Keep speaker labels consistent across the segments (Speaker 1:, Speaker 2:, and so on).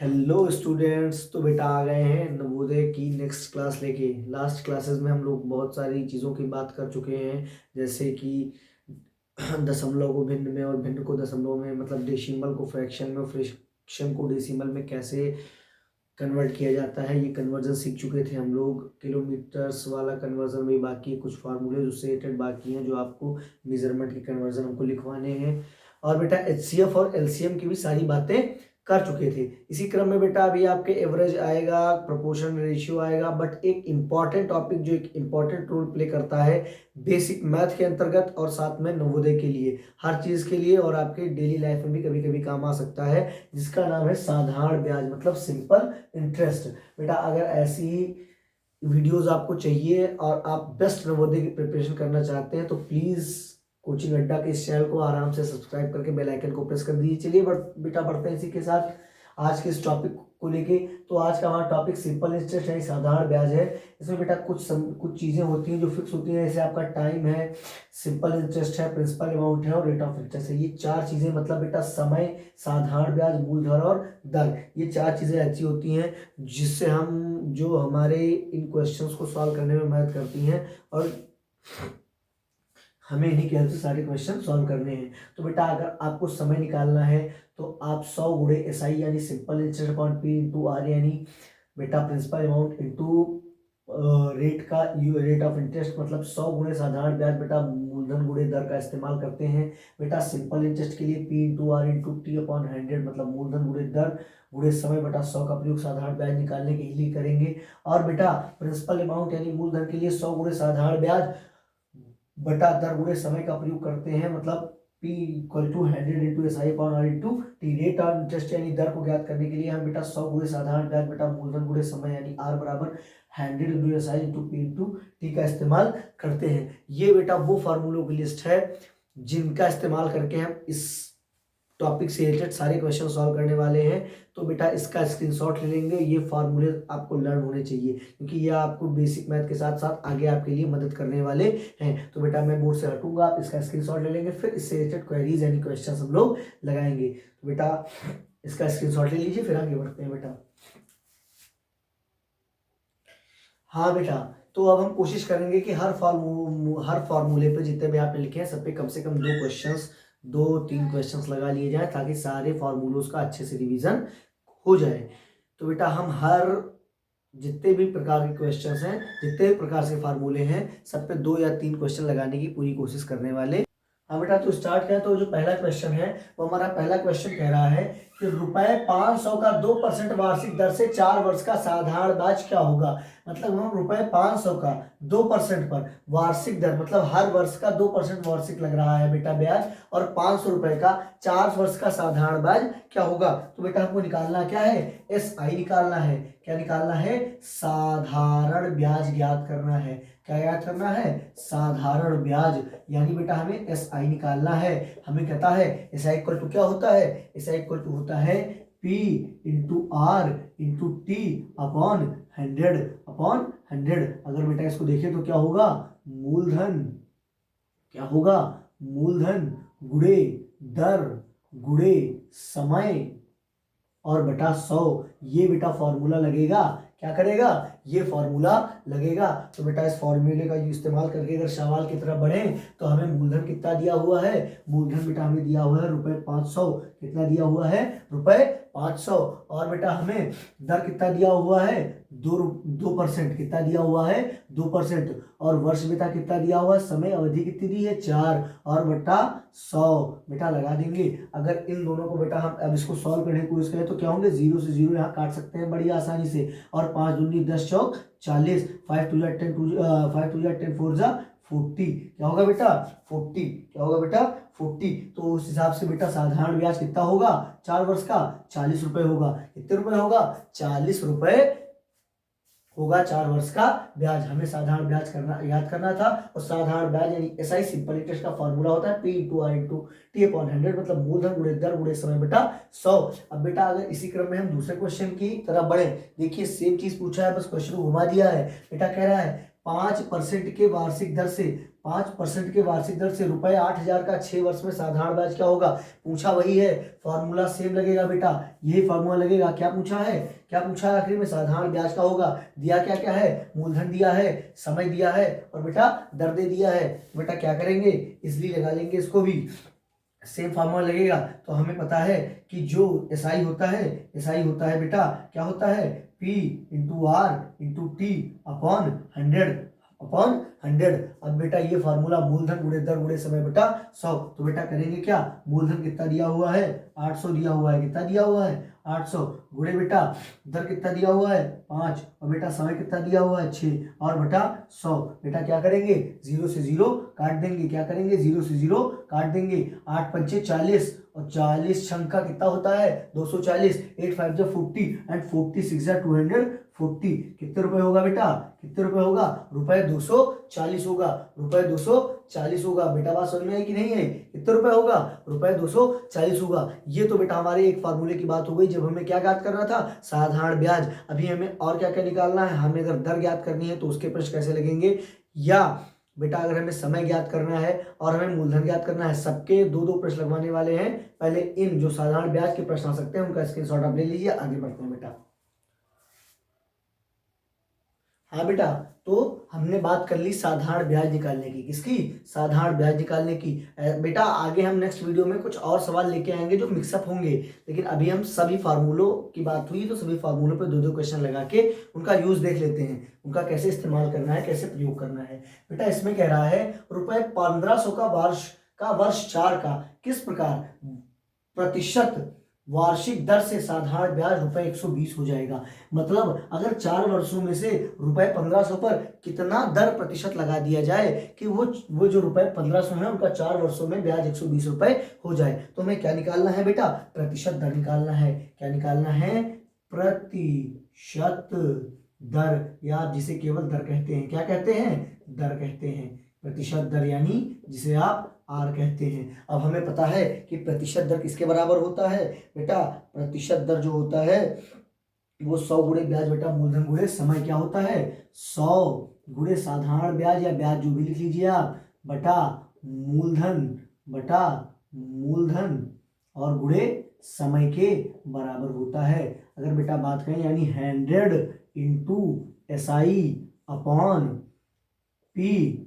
Speaker 1: Hello students. तो बेटा आ गए हैं नवोदय की नेक्स्ट क्लास लेके। लास्ट क्लासेस में हम लोग बहुत सारी चीज़ों की बात कर चुके हैं, जैसे कि दशमलव को भिन्न में और भिन्न को दशमलव में, मतलब डेसिमल को फ्रैक्शन में और फ्रैक्शन को डेसिमल में कैसे कन्वर्ट किया जाता है। ये कन्वर्जन सीख चुके थे हम लोग। किलोमीटर्स वाला कन्वर्जन भी बाकी है, कुछ फार्मूले जो सेटेड बाकी हैं, जो आपको मेजरमेंट के कन्वर्जन हमको लिखवाने हैं। और बेटा एचसीएफ और एलसीएम की भी सारी बातें कर चुके थे। इसी क्रम में बेटा अभी आपके एवरेज आएगा, प्रोपोर्शन रेशियो आएगा, बट एक इम्पॉर्टेंट टॉपिक जो एक इम्पॉर्टेंट रोल प्ले करता है बेसिक मैथ के अंतर्गत और साथ में नवोदय के लिए, हर चीज़ के लिए, और आपके डेली लाइफ में भी कभी कभी काम आ सकता है, जिसका नाम है साधारण ब्याज, मतलब सिंपल इंटरेस्ट। बेटा अगर ऐसी वीडियोस आपको चाहिए और आप बेस्ट नवोदय की प्रिपरेशन करना चाहते हैं तो प्लीज़ कोचिंग अड्डा के इस चैनल को आराम से सब्सक्राइब करके बेल आइकन को प्रेस कर दीजिए। चलिए बेटा बढ़ते हैं इसी के साथ आज के इस टॉपिक को लेके। तो आज का हमारा टॉपिक सिंपल इंटरेस्ट है, साधारण ब्याज है। इसमें बेटा कुछ चीज़ें होती हैं जो फिक्स होती हैं, जैसे आपका टाइम है, सिंपल इंटरेस्ट है, प्रिंसिपल अमाउंट है और रेट ऑफ इंटरेस्ट है। ये चार चीज़ें, मतलब बेटा समय, साधारण ब्याज, मूलधन और दर, ये चार चीज़ें ऐसी होती हैं जिससे हम जो हमारे इन क्वेश्चंस को सॉल्व करने में मदद करती हैं, और हमें इन्हीं के हेल्प से सारे क्वेश्चन सॉल्व करने हैं। तो बेटा अगर आपको समय निकालना है तो आप 100 गुणे एसआई यानी simple interest upon P into R, यानी बेटा principal amount into rate of interest, मतलब 100 गुणे साधारण ब्याज बेटा मूलधन गुणे दर का इस्तेमाल करते हैं। बेटा सिंपल इंटरेस्ट के लिए P into R into T upon 100, मतलब मूलधन गुणे दर गुणे समय बेटा 100 का प्रयोग साधारण ब्याज निकालने के लिए करेंगे। और बेटा प्रिंसिपल अमाउंट यानी मूलधन के लिए 100 गुणे साधारण ब्याज बटा दर गुणे समय का प्रयोग करते हैं, मतलब P equal to 100 into S I upon R into T. Rate of interest यानी दर को ज्ञात करने के लिए हम बेटा 100 गुणे साधारण ब्याज बेटा मूलधन गुणे समय यानी R बराबर 100 इंटू एस आई इंटू पी इंटू टी का इस्तेमाल करते हैं। ये बेटा वो फार्मूलों की लिस्ट है जिनका इस्तेमाल करके हम इस टॉपिक से रिलेटेड सारे क्वेश्चन सॉल्व करने वाले हैं। तो बेटा इसका स्क्रीनशॉट ले लेंगे, ये फार्मूले आपको लर्न होने चाहिए, क्योंकि ये आपको बेसिक मैथ के साथ साथ आगे आपके लिए मदद करने वाले हैं। तो बेटा मैं बोर्ड से हटूंगा, आप इसका स्क्रीनशॉट ले लेंगे, फिर इससे रिलेटेड क्वेरीज यानी क्वेश्चन हम लोग लगाएंगे। तो बेटा इसका स्क्रीनशॉट ले लीजिए, फिर आगे बढ़ते हैं बेटा। हाँ बेटा, तो अब हम कोशिश करेंगे कि हर फार्मूले पे जितने भी आपने लिखे हैं सब पे कम से कम 2-3 क्वेश्चंस लगा लिए जाए, ताकि सारे फार्मूलोज का अच्छे से रिवीजन हो जाए। तो बेटा हम हर जितने भी प्रकार के क्वेश्चंस हैं, जितने भी प्रकार से फार्मूले हैं, सब पे 2 या 3 क्वेश्चन लगाने की पूरी कोशिश करने वाले। हाँ बेटा, तो स्टार्ट करें। तो जो पहला क्वेश्चन है वो हमारा पहला क्वेश्चन कह रहा है कि ₹500 का 2% वार्षिक दर से 4 वर्ष का साधारण ब्याज क्या होगा। मतलब हम ₹500 का 2% पर वार्षिक दर, मतलब हर वर्ष का 2% वार्षिक लग रहा है बेटा ब्याज, और ₹500 का 4 वर्ष का साधारण ब्याज क्या होगा। तो बेटा हमको निकालना क्या है, SI निकालना है। क्या निकालना है, साधारण ब्याज ज्ञात करना है। क्या याद करना है, साधारण ब्याज, यानी बेटा हमें SI निकालना है। हमें कहता है SI इक्वल टू क्या होता है, SI इक्वल टू होता है P into R into T upon 100 अगर बेटा इसको देखें तो क्या होगा, मूलधन, क्या होगा, मूलधन गुणे दर गुणे समय और बटा 100। ये बेटा फॉर्मूला लगेगा, क्या करेगा, ये फॉर्मूला लगेगा। तो बेटा इस फॉर्मूले का इस्तेमाल करके अगर सवाल की तरफ बढ़े तो हमें मूलधन कितना दिया हुआ है, मूलधन बेटा हमें दिया हुआ है ₹500। कितना दिया हुआ है, ₹500। और बेटा हमें दर कितना दिया हुआ है, 2%। कितना दिया हुआ है, 2%। और वर्ष बेटा कितना दिया हुआ है, समय अवधि कितनी दी है, 4, और बेटा 100 बेटा लगा देंगे। अगर इन दोनों को बेटा हम अब इसको सॉल्व करने की कोशिश करें तो क्या होंगे, 0 से 0 यहाँ काट सकते हैं बड़ी आसानी से, और 5 दूनी 10 चौक 40, 5 2 10 4 40। क्या होगा बेटा, 40। क्या होगा बेटा, 40। तो उस हिसाब से बेटा साधारण ब्याज कितना होगा, 4 वर्ष का ₹40 होगा। कितने रुपए होगा, ₹40 होगा 4 वर्ष का ब्याज। हमें साधारण ब्याज करना याद करना था, और साधारण ब्याज यानी एसआई सिंपल इंटरेस्ट का फॉर्मूला होता है P into R into T upon 100, मतलब मूलधन गुणे दर गुणे समय बेटा 100। अब बेटा अगर इसी क्रम में हम दूसरे क्वेश्चन की तरफ बढ़े, देखिए सेम चीज पूछा है, बस क्वेश्चन को घुमा दिया है। बेटा कह रहा है 5% के वार्षिक दर से 5% के वार्षिक दर से रुपए 8,000 का 6 वर्ष में साधारण ब्याज क्या होगा, पूछा वही है। फॉर्मूला सेम लगेगा बेटा, यही फॉर्मूला लगेगा। क्या पूछा है, क्या पूछा है आखिर में, साधारण ब्याज का होगा। दिया क्या क्या है, मूलधन दिया है, समय दिया है और बेटा दर दे दिया है। बेटा क्या करेंगे, इसलिए लगा लेंगे इसको भी, सेम फार्मूला लगेगा। तो हमें पता है कि जो एसआई होता है, एसआई होता है बेटा क्या होता है, P into R into T upon 100 अब बेटा ये फार्मूला मूलधन गुणे दर गुणे समय बेटा 100। तो बेटा करेंगे क्या, मूलधन कितना दिया हुआ है 800 दिया हुआ है, कितना दिया हुआ है 800 गुणे बेटा दर कितना दिया हुआ है 5 और बेटा समय कितना दिया हुआ है 6 और बेटा 100। बेटा क्या करेंगे, 0 से 0 काट देंगे, क्या करेंगे 0 से 0 काट देंगे। 8 पंचे 40 और 40 का कितना होता है 240, 8 5 जा 40 एंड 46 जा 240। कितने रुपए होगा बेटा, कितने रुपए होगा, रुपए 240 होगा, रुपए 240 होगा। बेटा बात समझ में आई कि नहीं है, कितने रुपए होगा, रुपए 240 होगा। ये तो बेटा हमारे एक फार्मूले की बात हो गई जब हमें क्या ज्ञात करना था, साधारण ब्याज। अभी हमें और क्या क्या निकालना है, हमें अगर दर ज्ञात करनी है तो उसके प्रश्न कैसे लगेंगे, या बेटा अगर हमें समय ज्ञात करना है और हमें मूलधन ज्ञात करना है, सबके दो दो प्रश्न लगवाने वाले हैं। पहले इन जो साधारण ब्याज के प्रश्न आ सकते हैं उनका स्क्रीनशॉट आप ले लीजिए, आगे बढ़ते हैं बेटा। हाँ बेटा, तो हमने बात कर ली साधारण ब्याज निकालने की, किसकी, साधारण ब्याज निकालने की। बेटा आगे हम नेक्स्ट वीडियो में कुछ और सवाल लेके आएंगे जो मिक्सअप होंगे, लेकिन अभी हम सभी फार्मूलों की बात हुई तो सभी फार्मूलों पे दो दो क्वेश्चन लगा के उनका यूज देख लेते हैं, उनका कैसे इस्तेमाल करना है, कैसे प्रयोग करना है। बेटा इसमें कह रहा है रुपए 1500 का वर्ष 4 का किस प्रकार प्रतिशत वार्षिक दर से साधारण ब्याज रुपए 120 हो जाएगा। मतलब अगर 4 वर्षों में से रुपए 1500 पर कितना दर प्रतिशत लगा दिया जाए कि वो जो रुपए 1500 है उनका 4 वर्षों में ब्याज 120 रुपए हो जाए। तो हमें क्या निकालना है बेटा, प्रतिशत दर निकालना है। क्या निकालना है, प्रतिशत दर, या आप जिसे केवल दर कहते हैं, क्या कहते हैं, दर कहते हैं। प्रतिशत दर यानी जिसे आप आर कहते हैं। अब हमें पता है कि प्रतिशत दर किसके बराबर होता है बेटा, प्रतिशत दर जो होता है वो 100 गुणे ब्याज बेटा मूलधन गुणे समय क्या होता है, 100 गुणे साधारण ब्याज या ब्याज जो भी लिख लीजिए आप, बटा मूलधन और गुणे समय के बराबर होता है। अगर बेटा बात करें यानी 100 into SI upon P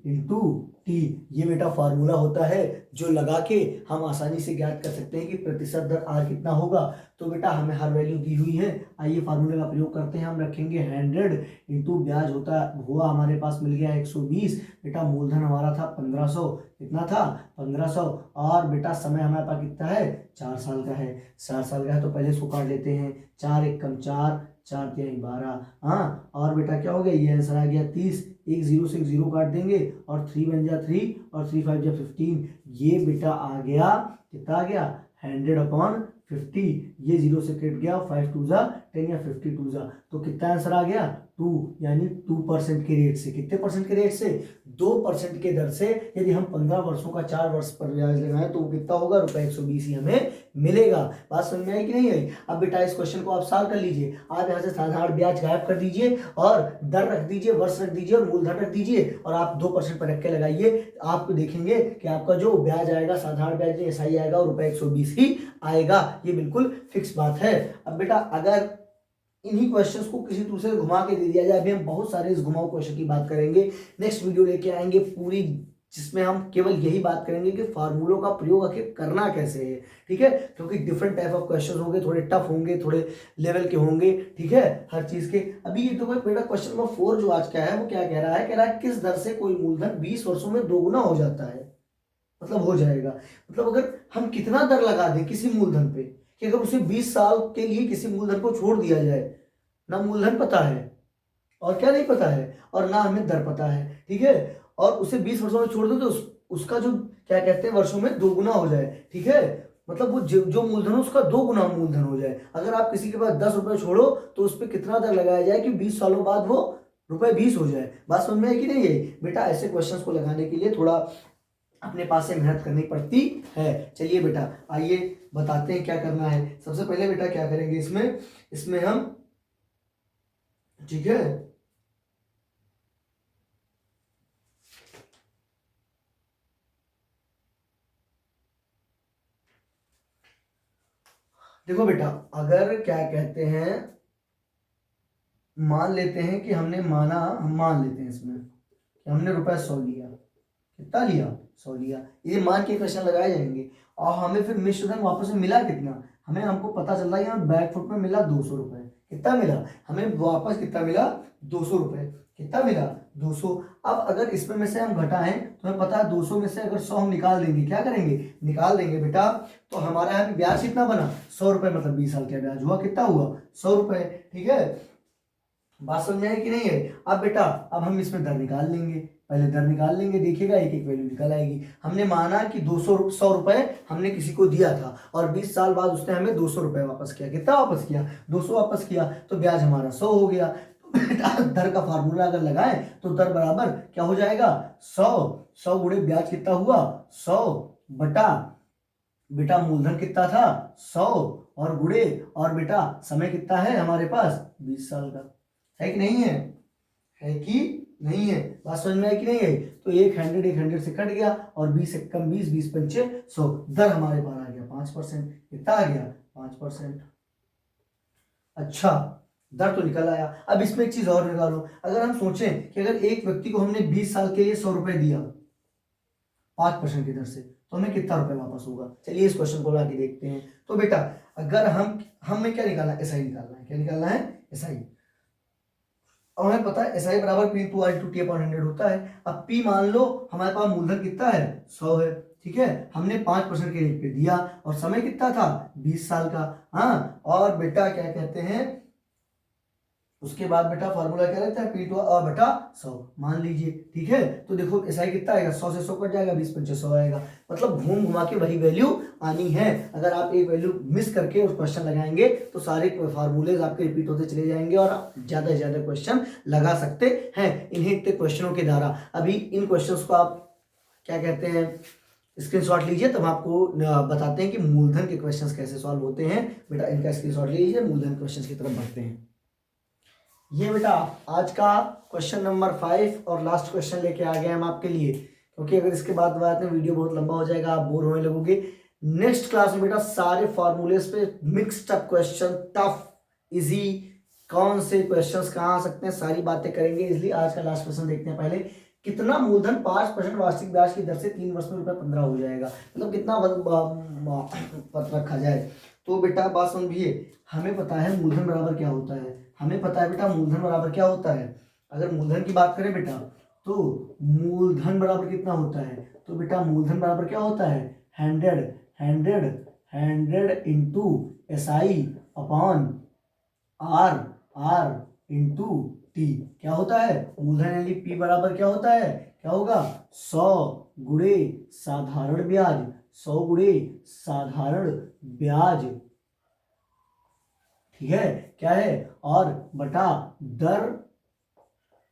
Speaker 1: into T, ये बेटा फार्मूला होता है जो लगा के हम आसानी से ज्ञात कर सकते हैं कि प्रतिशत दर आर कितना होगा। तो बेटा हमें हर वैल्यू दी हुई है, आइए फार्मूले का प्रयोग करते हैं। हम रखेंगे 100 इंटू ब्याज हुआ हमारे पास मिल गया 120, बेटा मूलधन हमारा था 1500, कितना था 1500 और बेटा समय हमारे पास कितना है 4 साल का है, 4 साल का है तो पहले इसको काट लेते हैं, 4 एक कम 4, 4 3 12, हाँ और बेटा क्या हो गया, ये आंसर आ गया 30, एक 0 से 0 काट देंगे और 3 बन जा 3 और 3 5 जा 15, ये बेटा आ गया कितना आ गया 100 अपॉन 50, ये 0 से कट गया 5 2 जा 10 या 50 2 जा, तो कितना आंसर आ गया 2, यानी 2% के रेट से, कितने परसेंट के रेट से 2% के दर से यदि हम 15 वर्षों का 4 वर्ष पर ब्याज लगाएं तो वो कितना होगा रुपए 120 ही हमें मिलेगा। बात समझ में आई कि नहीं आई। अब बेटा इस क्वेश्चन को आप सॉल्व कर लीजिए, आप यहाँ से साधारण ब्याज गायब कर दीजिए और दर रख दीजिए, वर्ष रख दीजिए और मूलधन रख दीजिए और आप 2% पर रख के लगाइए, आपको देखेंगे कि आपका जो ब्याज आएगा साधारण ब्याज SI आएगा और रुपए 120 ही आएगा, ये बिल्कुल फिक्स बात है। अब बेटा अगर इन्हीं क्वेश्चंस को किसी दूसरे से घुमा के दे दिया जाए, अभी हम बहुत सारे इस घुमाऊ क्वेश्चन की बात करेंगे, नेक्स्ट वीडियो लेके आएंगे पूरी, जिसमें हम केवल यही बात करेंगे कि फार्मूलों का प्रयोग आखिर करना कैसे है, ठीक है, क्योंकि डिफरेंट टाइप ऑफ क्वेश्चन होंगे, थोड़े टफ होंगे, थोड़े लेवल के होंगे, ठीक है, हर चीज के। अभी ये तो बेटा क्वेश्चन नंबर 4 जो आज का है वो क्या कह रहा है, कह रहा है किस दर से कोई मूलधन 20 वर्षों में दोगुना हो जाता है, मतलब हो जाएगा, मतलब अगर हम कितना दर लगा दें किसी मूलधन पे कि अगर उसे 20 साल के लिए किसी मूलधन को छोड़ दिया जाए, ना मूलधन पता है और क्या नहीं पता है और ना हमें दर पता है, ठीक है, और उसे 20 वर्षों में छोड़ दो तो उसका जो क्या कहते हैं वर्षों में दोगुना हो जाए, ठीक है, मतलब वो जो मूलधन है उसका 2 गुना मूलधन हो जाए। अगर आप किसी के पास 10 रुपए छोड़ो तो उस पर कितना दर लगाया जाए कि 20 सालों बाद वो रुपए 20 हो जाए। बात समझ में है कि नहीं है बेटा। ऐसे क्वेश्चंस को लगाने के लिए थोड़ा अपने पास से मेहनत करनी पड़ती है। चलिए बेटा आइए बताते हैं क्या करना है। सबसे पहले बेटा क्या करेंगे, इसमें हम, ठीक है, देखो बेटा, अगर क्या कहते हैं, मान लेते हैं कि हम मान लेते हैं इसमें कि हमने रुपया 100 लिया। कितना लिया? 100 लिया। ये मान के क्वेश्चन लगाए जाएंगे और हमें फिर मिश्र धन वापस में मिला कितना? हमको पता चल रहा है यहाँ बैक फुट में मिला 200 रुपए। कितना मिला हमें वापस? कितना मिला? 200 रुपए। कितना मिला? 200। अब अगर इसमें में से हम घटाएं तो हमें पता है 200 में से अगर 100 हम निकाल देंगे, क्या करेंगे? निकाल देंगे बेटा, तो हमारा यहाँ पे ब्याज कितना बना? 100 रुपए, मतलब 20 साल का ब्याज हुआ। कितना हुआ? 100 रुपए। ठीक है, बात समझ में आई कि नहीं है? अब बेटा, अब हम इसमें दर निकाल लेंगे। पहले दर निकाल लेंगे, देखिएगा एक एक वैल्यू निकल आएगी। हमने माना कि 100 रुपए हमने किसी को दिया था और 20 साल बाद उसने हमें 200 रुपए वापस किया। कितना वापस किया? 200 वापस किया, तो ब्याज हमारा 100 हो गया। तो बेटा दर का फार्मूला अगर लगाएं तो दर बराबर क्या हो जाएगा? 100 गुणे ब्याज कितना हुआ? 100 बटा बेटा मूलधन कितना था? 100 और गुणे, और बेटा समय कितना है हमारे पास? 20 साल का। है कि नहीं है? है कि नहीं है? बात समझ में है कि नहीं है? तो 100 से कट गया और 20 से कम 20, 20 पंचे 100। दर हमारे पास आ गया 5%। कितना आ गया? 5%। अच्छा, दर तो निकल आया। अब इसमें एक चीज और निकालो। अगर हम सोचें कि अगर एक व्यक्ति को हमने 20 साल के लिए 100 रुपए दिया 5% की दर से, तो हमें कितना रुपए वापस होगा? चलिए इस क्वेश्चन को लाके देखते हैं। तो बेटा अगर हमें क्या निकालना है? एसआई निकालना है। क्या निकालना है? एसआई। और हमें पता है एसआई बराबर P to I to T upon 100 होता है। अब पी मान लो हमारे पास मूलधन कितना है? 100 है। ठीक है, हमने 5% के रेट पे दिया और समय कितना था? 20 साल का। हाँ, और बेटा क्या कहते हैं, उसके बाद बेटा फॉर्मूला क्या रहता है? पी टू और बेटा 100 मान लीजिए। ठीक है, तो देखो एसआई कितना आएगा? 100 से 100 कट जाएगा, 20 पंचे 100 आएगा। मतलब घूम घुमा के वही वैल्यू आनी है। अगर आप एक वैल्यू मिस करके उस क्वेश्चन लगाएंगे तो सारे फार्मूलेज आपके रिपीट होते चले जाएंगे और ज्यादा से ज्यादा क्वेश्चन लगा सकते हैं इन्हीं क्वेश्चनों के द्वारा। अभी इन क्वेश्चन को आप क्या कहते हैं, स्क्रीनशॉट लीजिए, तब आपको बताते हैं कि मूलधन के क्वेश्चंस कैसे सॉल्व होते हैं। बेटा इनका स्क्रीनशॉट लीजिए, मूलधन क्वेश्चंस की तरफ बढ़ते हैं। ये बेटा आज का क्वेश्चन नंबर 5 और लास्ट क्वेश्चन लेके आ गए हम आपके लिए, क्योंकि अगर इसके बाद बात में वीडियो बहुत लंबा हो जाएगा, आप बोर होने लगोगे। नेक्स्ट क्लास में बेटा सारे फॉर्मूलेस पे mixed up question, tough, easy, कौन से क्वेश्चंस कहाँ आ सकते हैं, सारी बातें करेंगे। इसलिए आज का लास्ट क्वेश्चन देखते हैं पहले। कितना मूलधन 5% वार्षिक ब्याज की दर से 3 वर्ष में रुपए 15 हो जाएगा? मतलब कितना पद रखा जाए? तो बेटा बात समझिए, हमें पता है मूलधन बराबर क्या होता है। हमें पता है बेटा मूलधन बराबर क्या होता है। अगर मूलधन की बात करें बेटा, तो मूलधन बराबर कितना होता है? तो बेटा मूलधन बराबर क्या होता है? 100 into SI upon R into T. क्या होता है? मूलधन यानी P बराबर क्या होता है? क्या होगा? 100 गुणे साधारण ब्याज। 100 गुणे साधारण ब्याज। ठीक है, क्या है? और बटा दर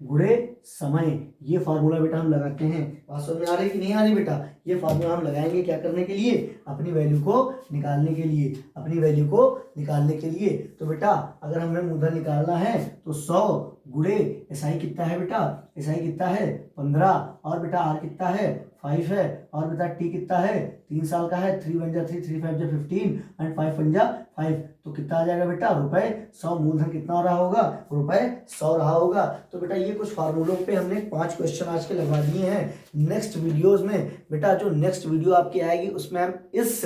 Speaker 1: गुणे समय। ये फार्मूला बेटा हम लगाते हैं। बात समझ में आ रही कि नहीं आ रही बेटा? ये फार्मूला हम लगाएंगे क्या करने के लिए? अपनी वैल्यू को निकालने के लिए। अपनी वैल्यू को निकालने के लिए। तो बेटा अगर हमें मूलधन निकालना है तो 100 गुणे एसआई कितना है बेटा? एसआई कितना है? 15, और बेटा आर कितना है? 5 है, और बेटा टी कितना है? 3 साल का है। 3 1 जा 3, 3 5 जा 15 एंड 5 1 जा 5। तो कितना आ जाएगा बेटा? रुपए 100। मूलधन कितना रहा होगा? रुपए 100 रहा होगा। तो बेटा ये कुछ फार्मूलों पे हमने 5 क्वेश्चन आज के लगवा दिए हैं। नेक्स्ट वीडियोस में बेटा जो नेक्स्ट वीडियो आपकी आएगी उसमें हम इस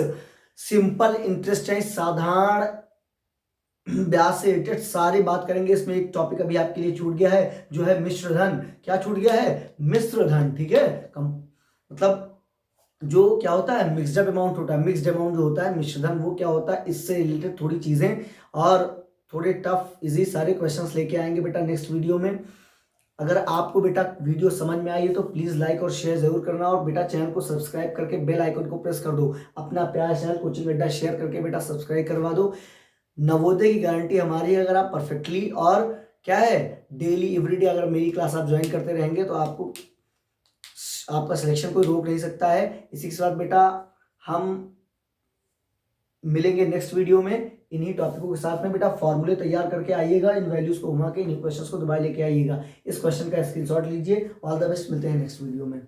Speaker 1: सिंपल इंटरेस्ट यानी साधारण ब्याज से रिलेटेड सारी बात करेंगे। इसमें एक टॉपिक अभी आपके लिए छूट गया है, जो है मिश्र धन। क्या छूट गया है? मिश्र धन। ठीक है, मतलब जो क्या होता है, मिक्सड अमाउंट होता है। मिक्सड अमाउंट जो होता है मिश्रधन, वो क्या होता है, इससे रिलेटेड थोड़ी चीजें और थोड़े टफ इजी सारे क्वेश्चंस लेके आएंगे बेटा नेक्स्ट वीडियो में। अगर आपको बेटा वीडियो समझ में आई है तो प्लीज लाइक और शेयर जरूर करना, और बेटा चैनल को सब्सक्राइब करके बेल आइकन को प्रेस कर दो। अपना प्यारा चैनल कोचिंग अड्डा शेयर करके बेटा सब्सक्राइब करवा दो। नवोदय की गारंटी हमारी है। अगर आप परफेक्टली और क्या है डेली एवरीडे अगर मेरी क्लास आप ज्वाइन करते रहेंगे तो आपका सिलेक्शन कोई रोक नहीं सकता है। इसी के साथ बेटा हम मिलेंगे नेक्स्ट वीडियो में इन्हीं टॉपिकों के साथ में। बेटा फॉर्मूले तैयार करके आइएगा, इन वैल्यूज को घुमा के इन्हीं क्वेश्चंस को दोबारा लेके आइएगा। इस क्वेश्चन का स्क्रीनशॉट लीजिए। ऑल द बेस्ट, मिलते हैं नेक्स्ट वीडियो में।